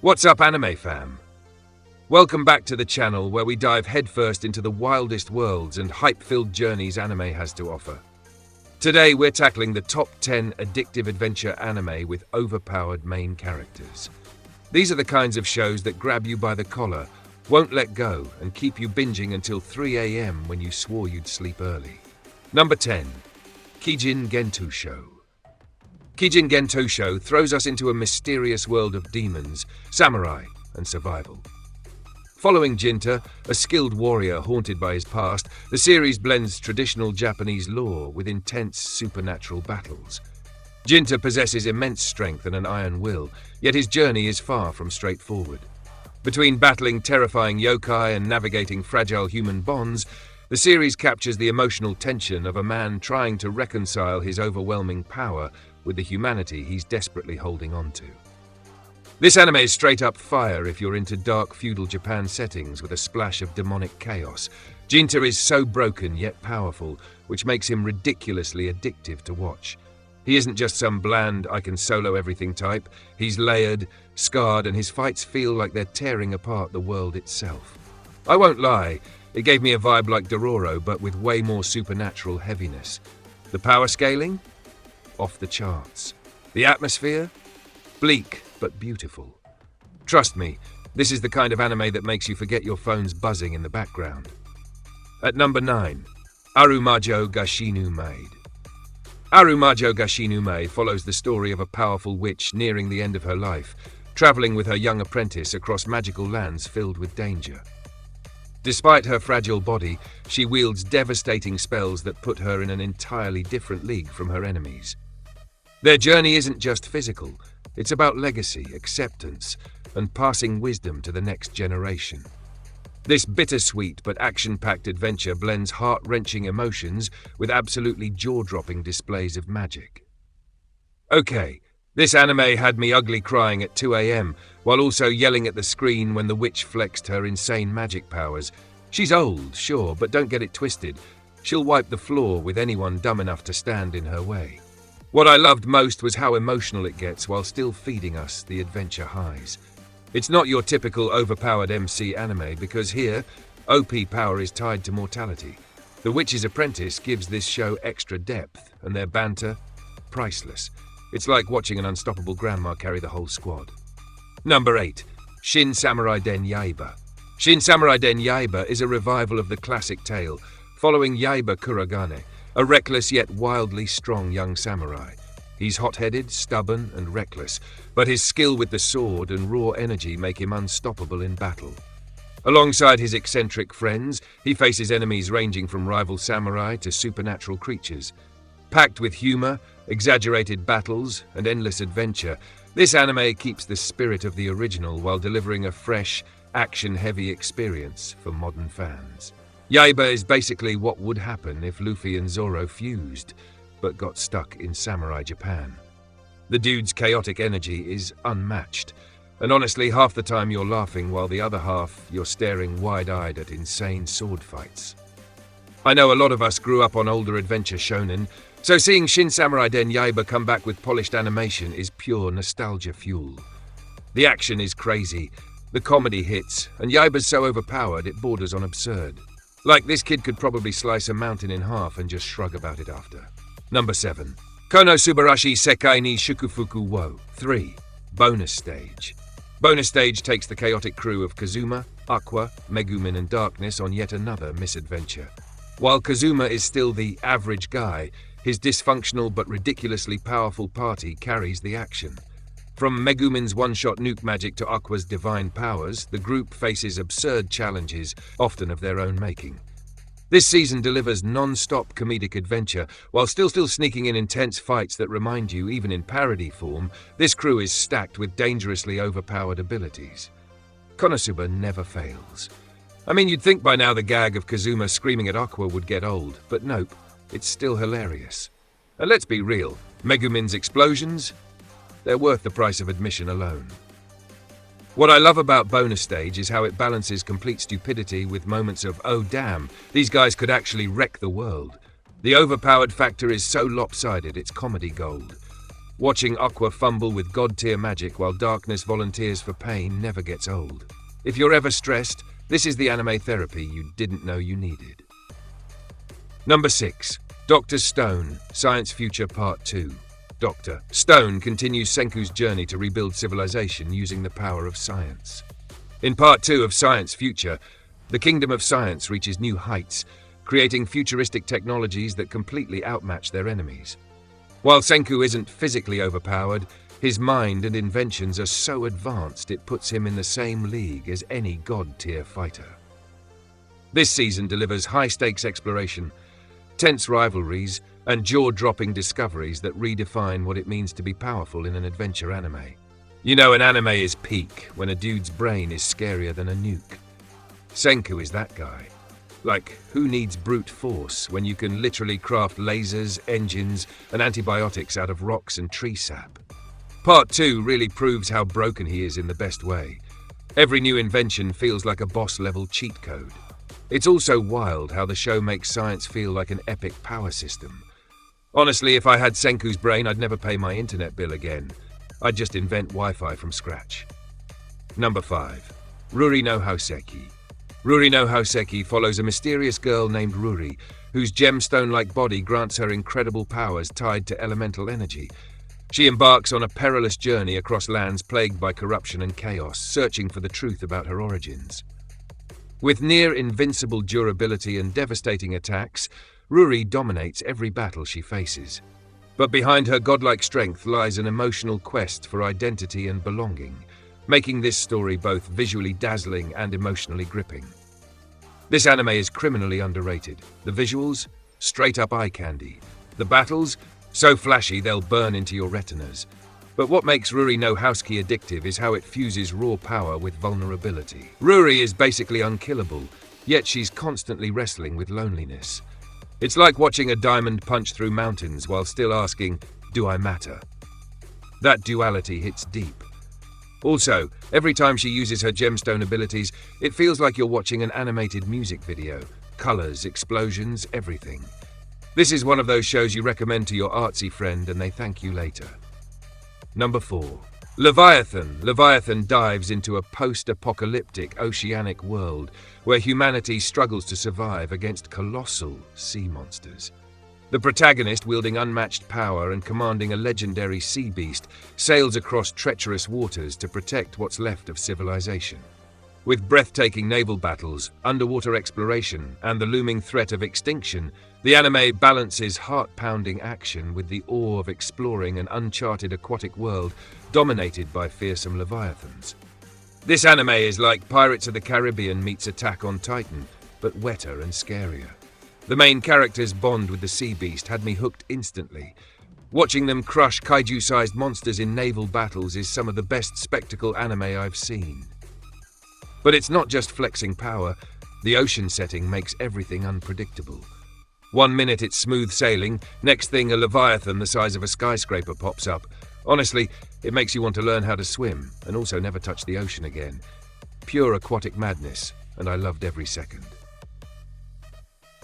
What's up, anime fam? Welcome back to the channel where we dive headfirst into the wildest worlds and hype-filled journeys anime has to offer. Today we're tackling the top 10 addictive adventure anime with overpowered main characters. These are the kinds of shows that grab you by the collar, won't let go, and keep you binging until 3 AM when you swore you'd sleep early. Number 10. Kijin Gentosho. Kijin Gentosho throws us into a mysterious world of demons, samurai, and survival. Following Jinta, a skilled warrior haunted by his past, the series blends traditional Japanese lore with intense supernatural battles. Jinta possesses immense strength and an iron will, yet his journey is far from straightforward. Between battling terrifying yokai and navigating fragile human bonds, the series captures the emotional tension of a man trying to reconcile his overwhelming power with the humanity he's desperately holding on to. This anime is straight up fire if you're into dark feudal Japan settings with a splash of demonic chaos. Jinta is so broken yet powerful, which makes him ridiculously addictive to watch. He isn't just some bland, I can solo everything type. He's layered, scarred, and his fights feel like they're tearing apart the world itself. I won't lie, it gave me a vibe like Dororo, but with way more supernatural heaviness. The power scaling? Off the charts. The atmosphere? Bleak, but beautiful. Trust me, this is the kind of anime that makes you forget your phone's buzzing in the background. At number 9, Arumajo ga Shinu Maid. Arumajo ga Shinu Maid follows the story of a powerful witch nearing the end of her life, traveling with her young apprentice across magical lands filled with danger. Despite her fragile body, she wields devastating spells that put her in an entirely different league from her enemies. Their journey isn't just physical, it's about legacy, acceptance, and passing wisdom to the next generation. This bittersweet but action-packed adventure blends heart-wrenching emotions with absolutely jaw-dropping displays of magic. Okay, this anime had me ugly crying at 2 AM, while also yelling at the screen when the witch flexed her insane magic powers. She's old, sure, but don't get it twisted. She'll wipe the floor with anyone dumb enough to stand in her way. What I loved most was how emotional it gets while still feeding us the adventure highs. It's not your typical overpowered MC anime because here, OP power is tied to mortality. The Witch's Apprentice gives this show extra depth, and their banter, priceless. It's like watching an unstoppable grandma carry the whole squad. Number 8. Shin Samurai Den Ya. Shin Samurai Den Ya is a revival of the classic tale, following Yaiba Kuragane, a reckless yet wildly strong young samurai. He's hot-headed, stubborn, and reckless, but his skill with the sword and raw energy make him unstoppable in battle. Alongside his eccentric friends, he faces enemies ranging from rival samurai to supernatural creatures. Packed with humor, exaggerated battles, and endless adventure, this anime keeps the spirit of the original while delivering a fresh, action-heavy experience for modern fans. Yaiba is basically what would happen if Luffy and Zoro fused, but got stuck in samurai Japan. The dude's chaotic energy is unmatched, and honestly half the time you're laughing while the other half you're staring wide-eyed at insane sword fights. I know a lot of us grew up on older adventure shonen, so seeing Shin Samurai Den Ya come back with polished animation is pure nostalgia fuel. The action is crazy, the comedy hits, and Yaiba's so overpowered it borders on absurd. Like this kid could probably slice a mountain in half and just shrug about it after. Number 7. Konosuba Sekai ni Shukufuku wo 3. Bonus Stage. Bonus Stage takes the chaotic crew of Kazuma, Aqua, Megumin and Darkness on yet another misadventure. While Kazuma is still the average guy, his dysfunctional but ridiculously powerful party carries the action. From Megumin's one-shot nuke magic to Aqua's divine powers, the group faces absurd challenges, often of their own making. This season delivers non-stop comedic adventure, while still sneaking in intense fights that remind you, even in parody form, this crew is stacked with dangerously overpowered abilities. Konosuba never fails. I mean, you'd think by now the gag of Kazuma screaming at Aqua would get old, but nope, it's still hilarious. And let's be real, Megumin's explosions? They're worth the price of admission alone. What I love about Bonus Stage is how it balances complete stupidity with moments of, oh damn, these guys could actually wreck the world. The overpowered factor is so lopsided it's comedy gold. Watching Aqua fumble with god-tier magic while darkness volunteers for pain never gets old. If you're ever stressed, this is the anime therapy you didn't know you needed. Number 6. Dr. Stone, Science Future Part 2. Dr. Stone continues Senku's journey to rebuild civilization using the power of science. In Part 2 of Science Future, the kingdom of science reaches new heights, creating futuristic technologies that completely outmatch their enemies. While Senku isn't physically overpowered, his mind and inventions are so advanced it puts him in the same league as any god-tier fighter. This season delivers high-stakes exploration, tense rivalries, and jaw-dropping discoveries that redefine what it means to be powerful in an adventure anime. You know an anime is peak when a dude's brain is scarier than a nuke. Senku is that guy. Like, who needs brute force when you can literally craft lasers, engines, and antibiotics out of rocks and tree sap? Part 2 really proves how broken he is in the best way. Every new invention feels like a boss-level cheat code. It's also wild how the show makes science feel like an epic power system. Honestly, if I had Senku's brain, I'd never pay my internet bill again. I'd just invent Wi-Fi from scratch. Number 5. Ruri no Houseki. Ruri no Houseki follows a mysterious girl named Ruri, whose gemstone-like body grants her incredible powers tied to elemental energy. She embarks on a perilous journey across lands plagued by corruption and chaos, searching for the truth about her origins. With near-invincible durability and devastating attacks, Ruri dominates every battle she faces. But behind her godlike strength lies an emotional quest for identity and belonging, making this story both visually dazzling and emotionally gripping. This anime is criminally underrated. The visuals? Straight-up eye candy. The battles? So flashy they'll burn into your retinas. But what makes Ruri no Houseki addictive is how it fuses raw power with vulnerability. Ruri is basically unkillable, yet she's constantly wrestling with loneliness. It's like watching a diamond punch through mountains while still asking, do I matter? That duality hits deep. Also, every time she uses her gemstone abilities, it feels like you're watching an animated music video. Colors, explosions, everything. This is one of those shows you recommend to your artsy friend and they thank you later. Number 4. Leviathan. Leviathan dives into a post-apocalyptic oceanic world where humanity struggles to survive against colossal sea monsters. The protagonist, wielding unmatched power and commanding a legendary sea beast, sails across treacherous waters to protect what's left of civilization. With breathtaking naval battles, underwater exploration, and the looming threat of extinction, the anime balances heart-pounding action with the awe of exploring an uncharted aquatic world dominated by fearsome leviathans. This anime is like Pirates of the Caribbean meets Attack on Titan, but wetter and scarier. The main character's bond with the sea beast had me hooked instantly. Watching them crush kaiju-sized monsters in naval battles is some of the best spectacle anime I've seen. But it's not just flexing power. The ocean setting makes everything unpredictable. One minute it's smooth sailing, next thing a leviathan the size of a skyscraper pops up. Honestly, it makes you want to learn how to swim and also never touch the ocean again. Pure aquatic madness, and I loved every second.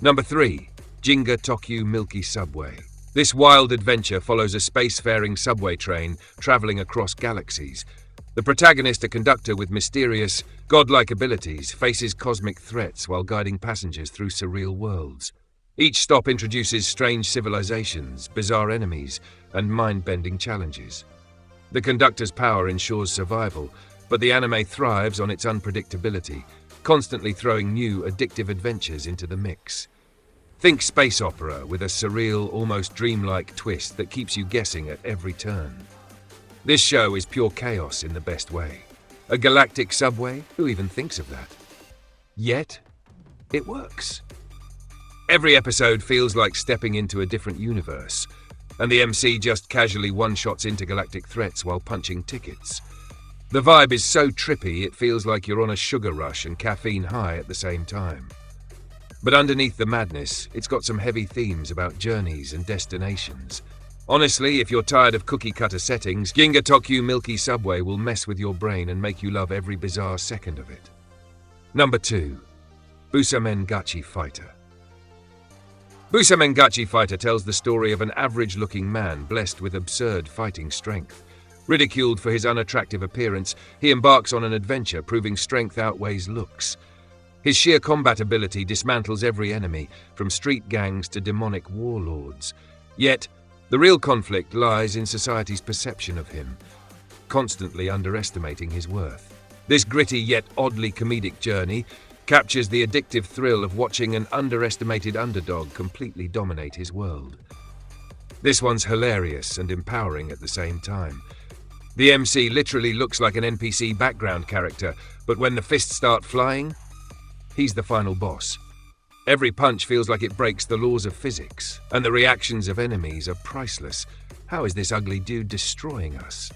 Number 3. Ginga Tokyu Milky Subway. This wild adventure follows a spacefaring subway train traveling across galaxies. The protagonist, a conductor with mysterious, godlike abilities, faces cosmic threats while guiding passengers through surreal worlds. Each stop introduces strange civilizations, bizarre enemies, and mind-bending challenges. The conductor's power ensures survival, but the anime thrives on its unpredictability, constantly throwing new, addictive adventures into the mix. Think space opera with a surreal, almost dreamlike twist that keeps you guessing at every turn. This show is pure chaos in the best way. A galactic subway? Who even thinks of that? Yet, it works. Every episode feels like stepping into a different universe, and the MC just casually one-shots intergalactic threats while punching tickets. The vibe is so trippy it feels like you're on a sugar rush and caffeine high at the same time. But underneath the madness, it's got some heavy themes about journeys and destinations. Honestly, if you're tired of cookie-cutter settings, Ginga Tokyu Milky Subway will mess with your brain and make you love every bizarre second of it. Number 2. Busameachi Fighter. Busameachi Fighter tells the story of an average-looking man blessed with absurd fighting strength. Ridiculed for his unattractive appearance, he embarks on an adventure proving strength outweighs looks. His sheer combat ability dismantles every enemy, from street gangs to demonic warlords. Yet, the real conflict lies in society's perception of him, constantly underestimating his worth. This gritty yet oddly comedic journey captures the addictive thrill of watching an underestimated underdog completely dominate his world. This one's hilarious and empowering at the same time. The MC literally looks like an NPC background character, but when the fists start flying, he's the final boss. Every punch feels like it breaks the laws of physics, and the reactions of enemies are priceless. How is this ugly dude destroying us?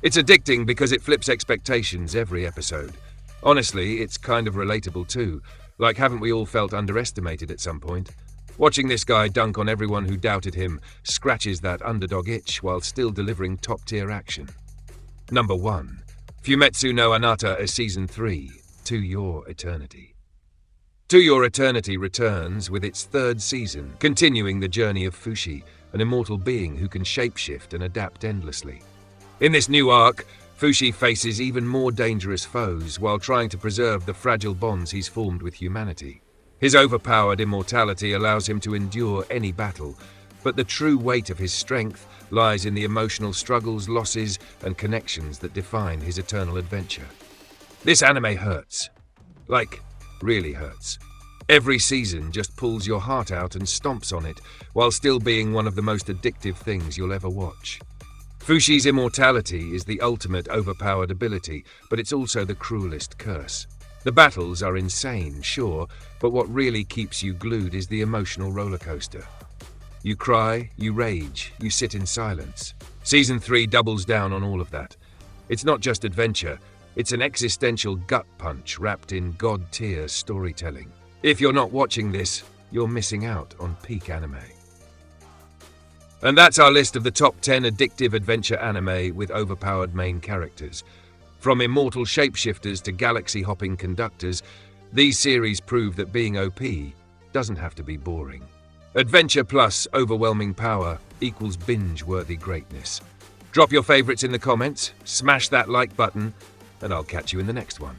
It's addicting because it flips expectations every episode. Honestly, it's kind of relatable too. Like, haven't we all felt underestimated at some point? Watching this guy dunk on everyone who doubted him scratches that underdog itch while still delivering top-tier action. Number 1. Fumetsu no Anata as Season 3, To Your Eternity. To Your Eternity returns with its 3rd season, continuing the journey of Fushi, an immortal being who can shapeshift and adapt endlessly. In this new arc, Fushi faces even more dangerous foes while trying to preserve the fragile bonds he's formed with humanity. His overpowered immortality allows him to endure any battle, but the true weight of his strength lies in the emotional struggles, losses, and connections that define his eternal adventure. This anime hurts. Like, really hurts. Every season just pulls your heart out and stomps on it, while still being one of the most addictive things you'll ever watch. Fushi's immortality is the ultimate overpowered ability, but it's also the cruelest curse. The battles are insane, sure, but what really keeps you glued is the emotional rollercoaster. You cry, you rage, you sit in silence. Season 3 doubles down on all of that. It's not just adventure, it's an existential gut punch wrapped in god-tier storytelling. If you're not watching this, you're missing out on peak anime. And that's our list of the top 10 addictive adventure anime with overpowered main characters. From immortal shapeshifters to galaxy-hopping conductors, these series prove that being OP doesn't have to be boring. Adventure plus overwhelming power equals binge-worthy greatness. Drop your favorites in the comments, smash that like button, and I'll catch you in the next one.